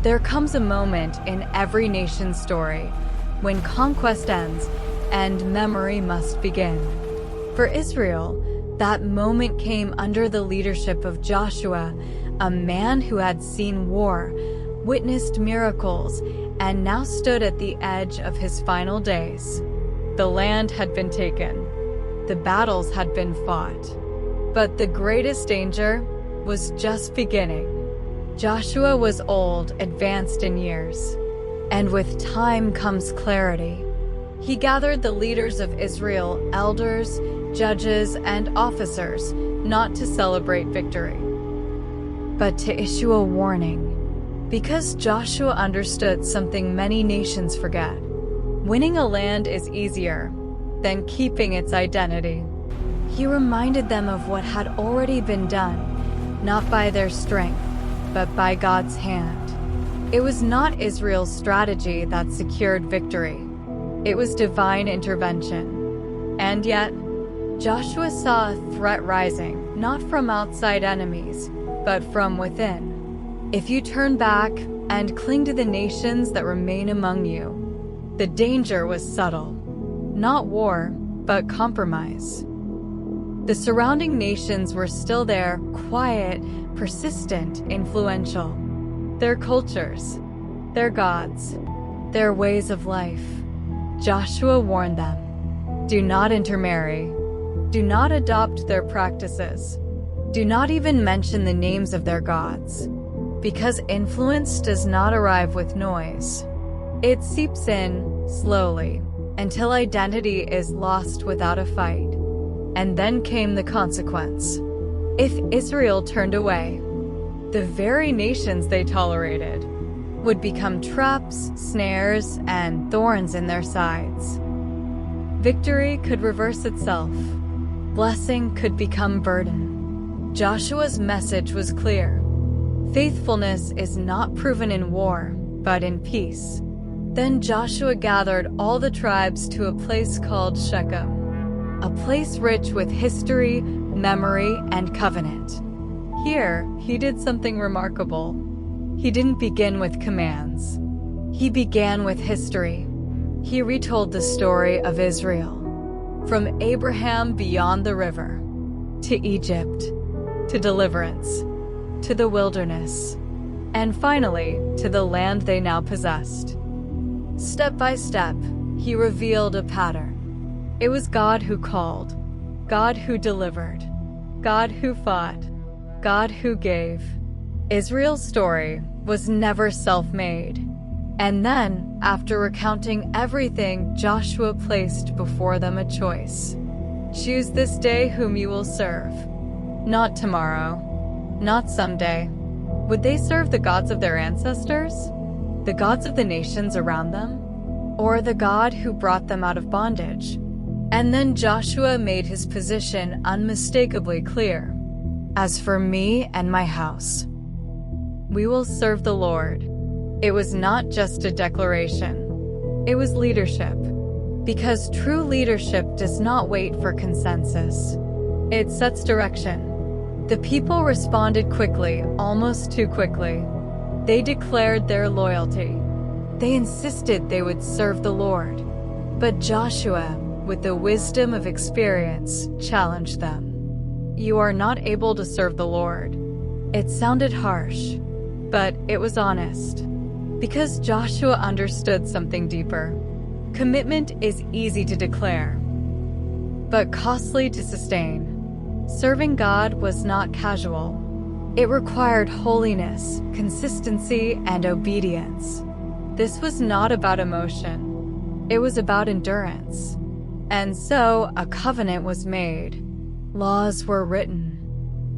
There comes a moment in every nation's story when conquest ends and memory must begin. For Israel, that moment came under the leadership of Joshua, a man who had seen war, witnessed miracles, and now stood at the edge of his final days. The land had been taken. The battles had been fought. But the greatest danger was just beginning. Joshua was old, advanced in years, and with time comes clarity. He gathered the leaders of Israel, elders, judges, and officers, not to celebrate victory, but to issue a warning. Because Joshua understood something many nations forget. Winning a land is easier than keeping its identity. He reminded them of what had already been done, not by their strength, but by God's hand. It was not Israel's strategy that secured victory. It was divine intervention. And yet, Joshua saw a threat rising, not from outside enemies, but from within. If you turn back and cling to the nations that remain among you, the danger was subtle. Not war, but compromise. The surrounding nations were still there, quiet, persistent, influential. Their cultures, their gods, their ways of life. Joshua warned them, do not intermarry. Do not adopt their practices. Do not even mention the names of their gods. Because influence does not arrive with noise. It seeps in, slowly, until identity is lost without a fight. And then came the consequence. If Israel turned away, the very nations they tolerated would become traps, snares, and thorns in their sides. Victory could reverse itself. Blessing could become burden. Joshua's message was clear. Faithfulness is not proven in war, but in peace. Then Joshua gathered all the tribes to a place called Shechem, a place rich with history, memory, and covenant. Here, he did something remarkable. He didn't begin with commands. He began with history. He retold the story of Israel, from Abraham beyond the river, to Egypt, to deliverance, to the wilderness, and finally, to the land they now possessed. Step by step, he revealed a pattern. It was God who called, God who delivered, God who fought, God who gave. Israel's story was never self-made. And then, after recounting everything, Joshua placed before them a choice. Choose this day whom you will serve. Not tomorrow. Not someday. Would they serve the gods of their ancestors? The gods of the nations around them? Or the God who brought them out of bondage? And then Joshua made his position unmistakably clear. As for me and my house, we will serve the Lord. It was not just a declaration. It was leadership. Because true leadership does not wait for consensus. It sets direction. The people responded quickly, almost too quickly. They declared their loyalty. They insisted they would serve the Lord. But Joshua, with the wisdom of experience, challenged them. You are not able to serve the Lord. It sounded harsh, but it was honest. Because Joshua understood something deeper. Commitment is easy to declare, but costly to sustain. Serving God was not casual. It required holiness, consistency, and obedience. This was not about emotion. It was about endurance. And so a covenant was made. Laws were written.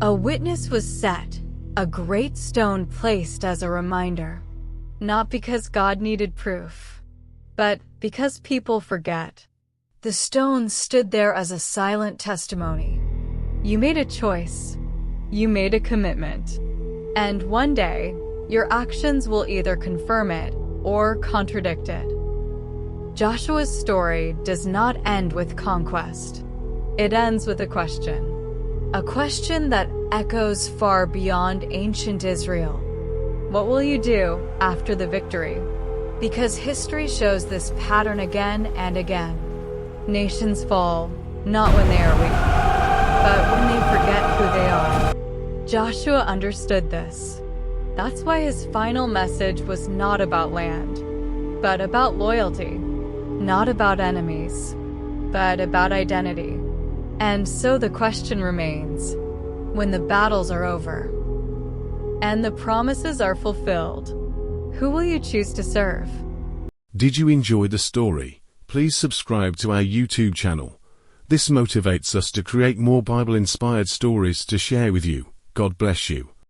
A witness was set, a great stone placed as a reminder. Not because God needed proof, but because people forget. The stone stood there as a silent testimony. You made a choice. You made a commitment. And one day, your actions will either confirm it or contradict it. Joshua's story does not end with conquest. It ends with a question that echoes far beyond ancient Israel. What will you do after the victory? Because history shows this pattern again and again. Nations fall, not when they are weak, but when they forget who they are. Joshua understood this. That's why his final message was not about land, but about loyalty. Not about enemies, but about identity. And so the question remains, when the battles are over and the promises are fulfilled, who will you choose to serve? Did you enjoy the story? Please subscribe to our YouTube channel. This motivates us to create more Bible-inspired stories to share with you. God bless you.